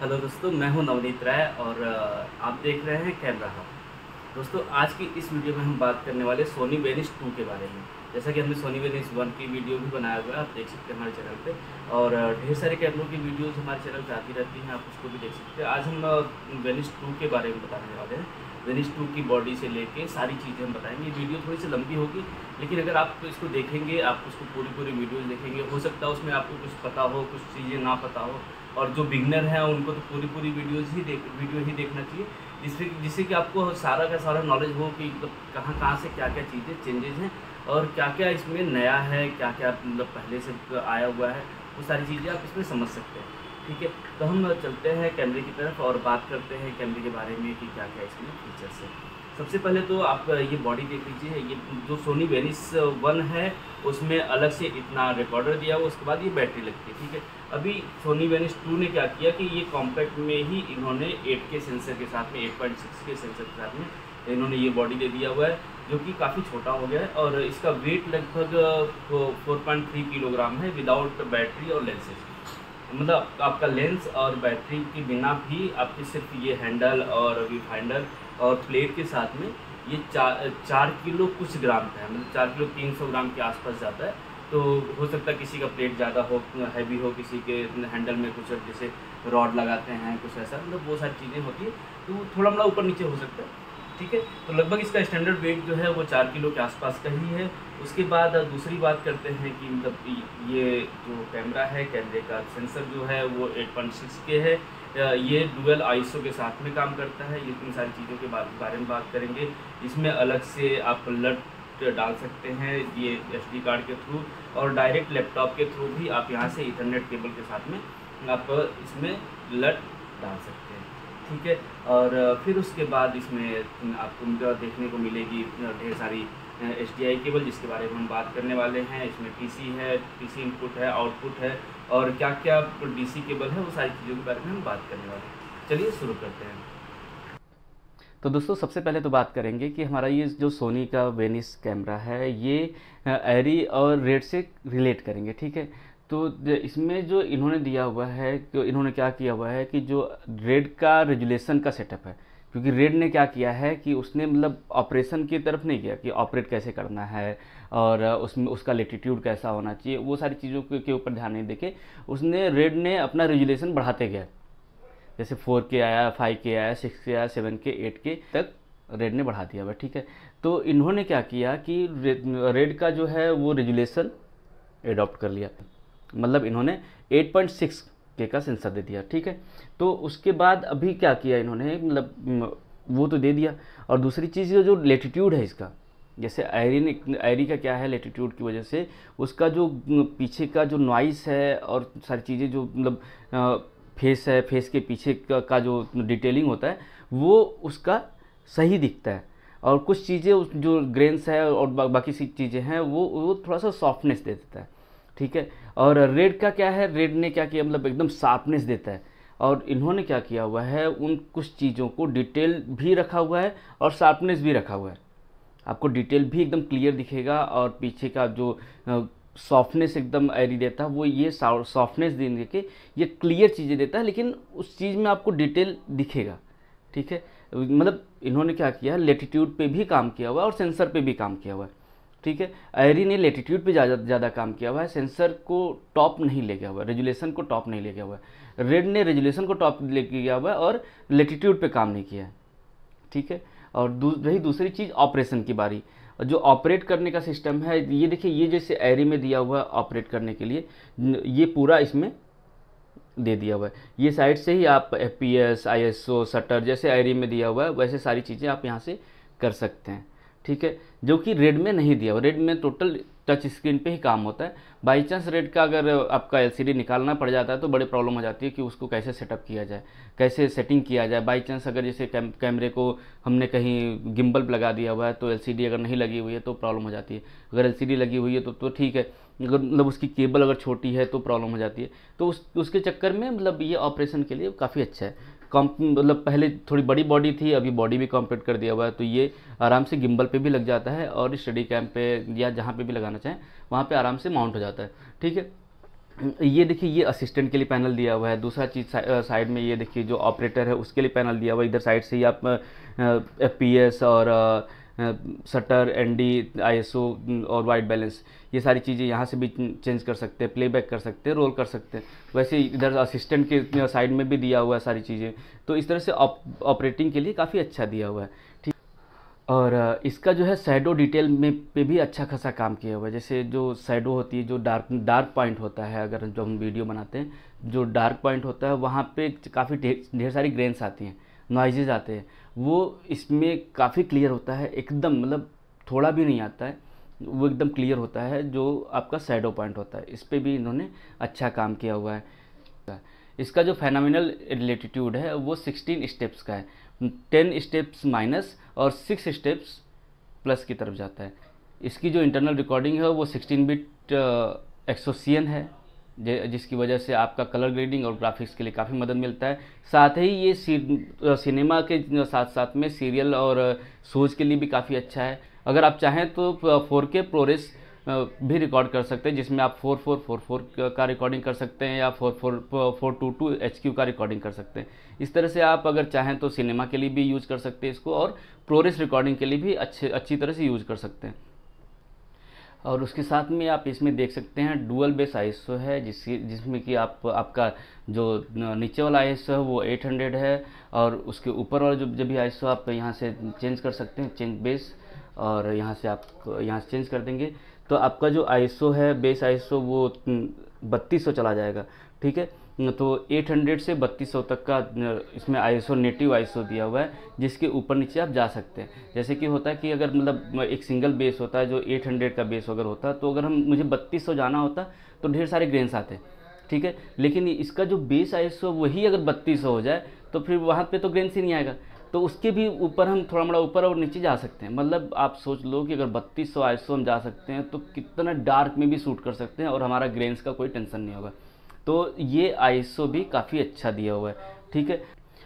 Hello दोस्तों, मैं हूं नवनीत राय और आप देख रहे हैं कैमरा हब। दोस्तों, आज की इस वीडियो में हम बात करने वाले सोनी वेनिस 2 के बारे में। जैसा कि हमने सोनी वेनिस 1 की वीडियो भी बनाया हुआ है, आप देख सकते हैं हमारे चैनल पे। और ढेर सारे कैमरों की वीडियोस हमारे चैनल पे आती रहती हैं, आप उसको भी देख सकते हैं। आज हम वेनिस 2 के बारे में बताने वाले हैं। वेनिस 2 की बॉडी से लेके सारी चीज़ें हम बताएंगे। ये वीडियो थोड़ी सी लंबी होगी, लेकिन अगर आप इसको देखेंगे, आप उसको पूरी वीडियोज़ देखेंगे, हो सकता है उसमें आपको कुछ पता हो, कुछ चीज़ें ना पता हो। और जो बिगनर हैं उनको तो पूरी वीडियो ही देखना चाहिए, जिससे कि आपको सारा का सारा नॉलेज हो कि मतलब कहाँ से क्या क्या चीज़ें चेंजेस हैं और क्या क्या इसमें नया है, क्या क्या मतलब पहले से आया हुआ है, वो सारी चीज़ें आप इसमें समझ सकते हैं। ठीक है, तो हम चलते हैं कैमरे की तरफ और बात करते हैं कैमरे के बारे में कि क्या क्या इसमें फीचर्स है। सबसे पहले तो आप ये बॉडी देख लीजिए। ये जो सोनी वेनिस 1 है उसमें अलग से इतना रिकॉर्डर दिया हुआ, उसके बाद ये बैटरी लगती है। ठीक है, अभी सोनी वेनिस 2 ने क्या किया कि ये कॉम्पैक्ट में ही इन्होंने 8K सेंसर के साथ में, 8.6 के सेंसर के साथ में इन्होंने ये बॉडी दे दिया हुआ है, जो कि काफ़ी छोटा हो गया है। और इसका वेट लगभग 4.3 किलोग्राम है, विदाउट बैटरी और लेंसेज। मतलब आपका लेंस और बैटरी के बिना भी आपके सिर्फ ये हैंडल और व्यू फाइंडर और प्लेट के साथ में ये 4 किलो कुछ ग्राम का है, मतलब 4 किलो 300 ग्राम के आसपास जाता है। तो हो सकता है किसी का प्लेट ज़्यादा हो, हैवी हो, किसी के हैंडल में कुछ जैसे रॉड लगाते हैं, कुछ ऐसा, मतलब वो सारी चीज़ें होती है, तो थोड़ा मोड़ा ऊपर नीचे हो सकता है। ठीक है, तो लगभग इसका स्टैंडर्ड वेट जो है वो 4 किलो के आसपास का ही है। उसके बाद दूसरी बात करते हैं कि मतलब ये जो कैमरा है, कैमरे का सेंसर जो है वो 8.6 के है। ये डुअल आईएसओ के साथ में काम करता है। ये इन सारी चीज़ों के बारे में बात करेंगे। इसमें अलग से आप लट डाल सकते हैं ये एसडी कार्ड के थ्रू, और डायरेक्ट लैपटॉप के थ्रू भी आप यहाँ से इथरनेट केबल के साथ में आप इसमें लट डाल सकते हैं। ठीक है, और फिर उसके बाद इसमें आपको देखने को मिलेगी ढेर सारी HDI केबल, जिसके बारे में हम बात करने वाले हैं। इसमें PC है, PC इनपुट है, आउटपुट है, और क्या क्या DC केबल है, वो सारी चीज़ों के बारे में हम बात करने वाले हैं। चलिए शुरू करते हैं। तो दोस्तों, सबसे पहले तो बात करेंगे कि हमारा ये जो सोनी का वेनिस कैमरा है, ये एरी और रेड से रिलेट करेंगे। ठीक है, तो इसमें जो इन्होंने दिया हुआ है, कि इन्होंने क्या किया हुआ है कि जो रेड का रेजुलेशन का सेटअप है, क्योंकि रेड ने क्या किया है कि उसने मतलब ऑपरेशन की तरफ नहीं किया कि ऑपरेट कैसे करना है और उसमें उसका लेटीट्यूड कैसा होना चाहिए, वो सारी चीज़ों के ऊपर ध्यान नहीं देके उसने रेड ने अपना रेजुलेशन बढ़ाते गया। जैसे 4K आया, 5K आया, 6K आया, 7K, 8K तक रेड ने बढ़ा दिया हुआ। ठीक है, तो इन्होंने क्या किया कि रेड का जो है वो रेजुलेशन एडॉप्ट कर लिया, मतलब इन्होंने 8.6K का सेंसर दे दिया। ठीक है, तो उसके बाद अभी क्या किया इन्होंने, मतलब वो तो दे दिया, और दूसरी चीज़ जो लेटीट्यूड है इसका, जैसे एरी का क्या है, लेटीट्यूड की वजह से उसका जो पीछे का जो नॉइस है और सारी चीज़ें जो मतलब फेस है, फेस के पीछे का जो डिटेलिंग होता है वो उसका सही दिखता है, और कुछ चीज़ें जो ग्रेन्स है और बाकी सी चीज़ें हैं वो थोड़ा सा सॉफ्टनेस दे देता है। ठीक है, और रेड का क्या है, रेड ने क्या किया, मतलब एकदम शार्पनेस देता है, और इन्होंने क्या किया हुआ है, उन कुछ चीज़ों को डिटेल भी रखा हुआ है और शार्पनेस भी रखा हुआ है। आपको डिटेल भी एकदम क्लियर दिखेगा, और पीछे का जो सॉफ्टनेस एकदम एरी देता है, वो ये सॉफ्टनेस देने के ये क्लियर चीज़ें देता है, लेकिन उस चीज़ में आपको डिटेल दिखेगा। ठीक है, मतलब इन्होंने क्या किया, लेटीट्यूड पे भी काम किया हुआ है और सेंसर पे भी काम किया हुआ है। ठीक है, एरी ने लेटीट्यूड पे ज़्यादा काम किया हुआ है, सेंसर को टॉप नहीं ले गया हुआ है, रेजुलेशन को टॉप नहीं ले गया हुआ है। रेड ने रेजुलेशन को टॉप ले गया हुआ है और लेटीट्यूड पे काम नहीं किया है। ठीक है, और रही दूसरी चीज़ ऑपरेशन की बारी, जो ऑपरेट करने का सिस्टम है, ये देखिए, ये जैसे एरी में दिया हुआ है ऑपरेट करने के लिए, ये पूरा इसमें दे दिया हुआ है। ये साइड से ही आप FPS, ISO, शटर जैसे एरी में दिया हुआ है वैसे सारी चीज़ें आप यहाँ से कर सकते हैं। ठीक है, जो कि रेड में नहीं दिया हुआ। रेड में टोटल टच स्क्रीन पे ही काम होता है। बाई चांस रेड का अगर आपका LCD निकालना पड़ जाता है तो बड़ी प्रॉब्लम हो जाती है कि उसको कैसे सेटअप किया जाए, कैसे सेटिंग किया जाए। बाई चांस अगर जैसे कैमरे को हमने कहीं गिम्बल लगा दिया हुआ है तो LCD अगर नहीं लगी हुई है तो प्रॉब्लम हो जाती है। अगर LCD लगी हुई है तो ठीक है, अगर मतलब उसकी केबल अगर छोटी है तो प्रॉब्लम हो जाती है। तो उसके चक्कर में मतलब ये ऑपरेशन के लिए काफ़ी अच्छा है। मतलब पहले थोड़ी बड़ी बॉडी थी, अभी बॉडी भी कॉम्पैक्ट कर दिया हुआ है, तो ये आराम से गिम्बल पे भी लग जाता है और स्टडी कैम पे या जहाँ पे भी लगाना चाहें वहाँ पे आराम से माउंट हो जाता है। ठीक है, ये देखिए, ये असिस्टेंट के लिए पैनल दिया हुआ है। दूसरा चीज़ साइड में ये देखिए, जो ऑपरेटर है उसके लिए पैनल दिया हुआ है। इधर साइड से ही आप FPS और शटर, ND, ISO और वाइट बैलेंस, ये सारी चीज़ें यहाँ से भी चेंज कर सकते हैं, प्लेबैक कर सकते हैं, रोल कर सकते हैं। वैसे इधर असिस्टेंट के साइड में भी दिया हुआ है सारी चीज़ें। तो इस तरह से ऑपरेटिंग के लिए काफ़ी अच्छा दिया हुआ है, ठीक। और इसका जो है शैडो डिटेल में पे भी अच्छा खासा काम किया हुआ है। जैसे जो शैडो होती है, जो डार्क पॉइंट होता है, अगर जो हम वीडियो बनाते हैं, जो डार्क पॉइंट होता है वहाँ पे काफ़ी ढेर सारी ग्रेन्स आती हैं, नॉइजेज आते हैं, वो इसमें काफ़ी क्लियर होता है एकदम, मतलब थोड़ा भी नहीं आता है, वो एकदम क्लियर होता है जो आपका शैडो पॉइंट होता है। इस पर भी इन्होंने अच्छा काम किया हुआ है। इसका जो फेनोमिनल लेटीट्यूड है वो 16 स्टेप्स का है। 10 स्टेप्स माइनस और 6 स्टेप्स प्लस की तरफ जाता है। इसकी जो इंटरनल रिकॉर्डिंग है वो 16 बिट एक्सोसियन है, जिसकी वजह से आपका कलर ग्रेडिंग और ग्राफिक्स के लिए काफ़ी मदद मिलता है। साथ ही ये सिनेमा के साथ साथ में सीरियल और शोज़ के लिए भी काफ़ी अच्छा है। अगर आप चाहें तो 4K ProRes भी रिकॉर्ड कर सकते हैं, जिसमें आप 4444 का रिकॉर्डिंग कर सकते हैं या 422 HQ का रिकॉर्डिंग कर सकते हैं। इस तरह से आप अगर चाहें तो सिनेमा के लिए भी यूज़ कर सकते हैं इसको, और ProRes रिकॉर्डिंग के लिए भी अच्छी तरह से यूज़ कर सकते हैं। और उसके साथ में आप इसमें देख सकते हैं डुअल बेस ISO है, जिसमें कि आपका जो नीचे वाला ISO है वो 800 है, और उसके ऊपर वाला जब भी ISO आप यहाँ से चेंज कर सकते हैं, चेंज बेस, और यहाँ से चेंज कर देंगे तो आपका जो ISO है, बेस ISO, वो 3200 चला जाएगा, ठीक है। तो 800 से 3200 तक का इसमें ISO, नेटिव ISO दिया हुआ है, जिसके ऊपर नीचे आप जा सकते हैं। जैसे कि होता है कि अगर मतलब एक सिंगल बेस होता है जो 800 का बेस अगर होता, तो अगर मुझे 3200 जाना होता तो ढेर सारे ग्रेन्स आते, ठीक है। लेकिन इसका जो बेस ISO वही अगर 3200 हो जाए तो फिर वहाँ पे तो ग्रेन्स ही नहीं आएगा, तो उसके भी ऊपर हम थोड़ा मोड़ा ऊपर और नीचे जा सकते हैं। मतलब आप सोच लो कि अगर 3200 ISO हम जा सकते हैं तो कितना डार्क में भी शूट कर सकते हैं और हमारा ग्रेन्स का कोई टेंशन नहीं होगा। तो ये ISO भी काफ़ी अच्छा दिया हुआ है, ठीक है।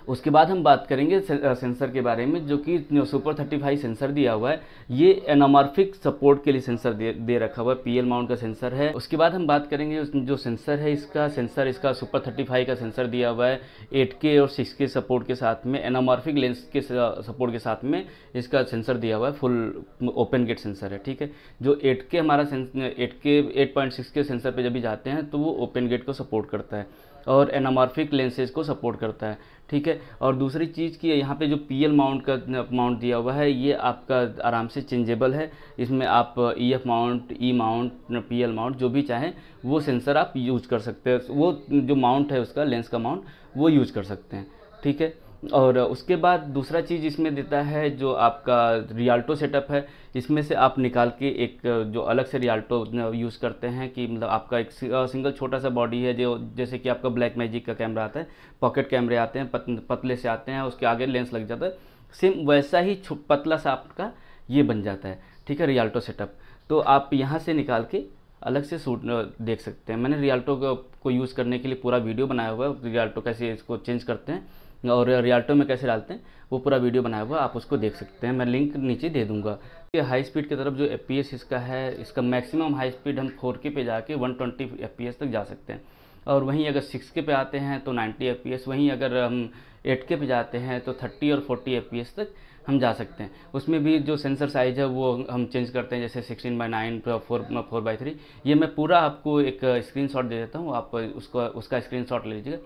उसके बाद हम बात करेंगे सेंसर के बारे में, जो कि सुपर 35 सेंसर दिया हुआ है। ये एनामॉर्फिक सपोर्ट के लिए सेंसर दे रखा हुआ है, PL माउंट का सेंसर है। उसके बाद हम बात करेंगे जो सेंसर है, इसका सुपर 35 का सेंसर दिया हुआ है 8K और 6K सपोर्ट के साथ में, एनामॉर्फिक लेंस के सपोर्ट के साथ में इसका सेंसर दिया हुआ है, फुल ओपन गेट सेंसर है, ठीक है। जो 8K हमारा 8.6K सेंसर पर जब भी जाते हैं तो वो ओपन गेट को सपोर्ट करता है और एनामॉर्फिक लेंसेज को सपोर्ट करता है, ठीक है। और दूसरी चीज़ कि यहाँ पे जो PL माउंट दिया हुआ है, ये आपका आराम से चेंजेबल है। इसमें आप EF mount, E mount, PL mount जो भी चाहें वो सेंसर आप यूज कर सकते हैं, वो जो माउंट है उसका, लेंस का माउंट, वो यूज कर सकते हैं, ठीक है। और उसके बाद दूसरा चीज़ इसमें देता है जो आपका रियाल्टो सेटअप है। इसमें से आप निकाल के एक जो अलग से रियाल्टो यूज़ करते हैं, कि मतलब आपका एक सिंगल छोटा सा बॉडी है, जो जैसे कि आपका ब्लैक मैजिक का कैमरा आता है, पॉकेट कैमरे आते हैं, पतले से आते हैं, उसके आगे लेंस लग जाता है, सेम वैसा ही पतला सा आपका ये बन जाता है, ठीक है, रियाल्टो सेटअप। तो आप यहाँ से निकाल के अलग से शूट देख सकते हैं। मैंने रियाल्टो को यूज़ करने के लिए पूरा वीडियो बनाया हुआ है, रियाल्टो कैसे इसको चेंज करते हैं और रियाल्टो में कैसे डालते हैं, वो पूरा वीडियो बनाया हुआ है, आप उसको देख सकते हैं, मैं लिंक नीचे दे दूंगा। ये हाई स्पीड की तरफ जो FPS इसका है, इसका मैक्सिमम हाई स्पीड हम 4K पे जाके 120 FPS तक जा सकते हैं। और वहीं अगर 6K पे आते हैं तो 90 FPS, वहीं अगर हम 8K पे जाते हैं तो 30 और 40 FPS तक हम जा सकते हैं। उसमें भी जो सेंसर साइज़ है वो हम चेंज करते हैं, जैसे 16:9, 4:3। ये मैं पूरा आपको एक स्क्रीनशॉट दे देता हूँ, आप उसका स्क्रीनशॉट ले लीजिएगा।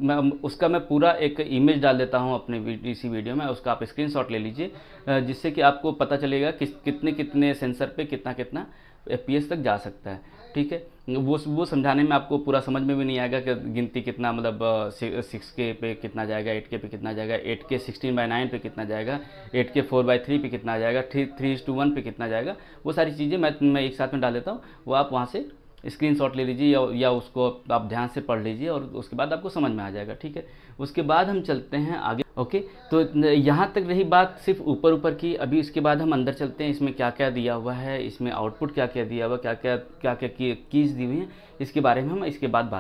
मैं पूरा एक इमेज डाल देता हूँ अपने इसी वीडियो में, उसका आप स्क्रीनशॉट ले लीजिए, जिससे कि आपको पता चलेगा कि कितने सेंसर पे कितना FPS तक जा सकता है, ठीक है। वो समझाने में आपको पूरा समझ में भी नहीं आएगा कि गिनती कितना, मतलब 6K पे कितना जाएगा, 8K पे कितना जाएगा, 8K 16:9 पे कितना जाएगा, 8K 4:3 पे कितना जाएगा, 3:1 पे कितना जाएगा। वो सारी चीज़ें मैं एक साथ में डाल देता हूँ, वो आप वहाँ से स्क्रीनशॉट ले लीजिए या उसको आप ध्यान से पढ़ लीजिए और उसके बाद आपको समझ में आ जाएगा, ठीक है। उसके बाद हम चलते हैं आगे, ओके। तो यहाँ तक रही बात सिर्फ ऊपर की। अभी इसके बाद हम अंदर चलते हैं, इसमें क्या क्या दिया हुआ है, इसमें आउटपुट क्या क्या दिया हुआ, क्या क्या कीज़ दी हुई हैं, इसके बारे में हम इसके बाद बात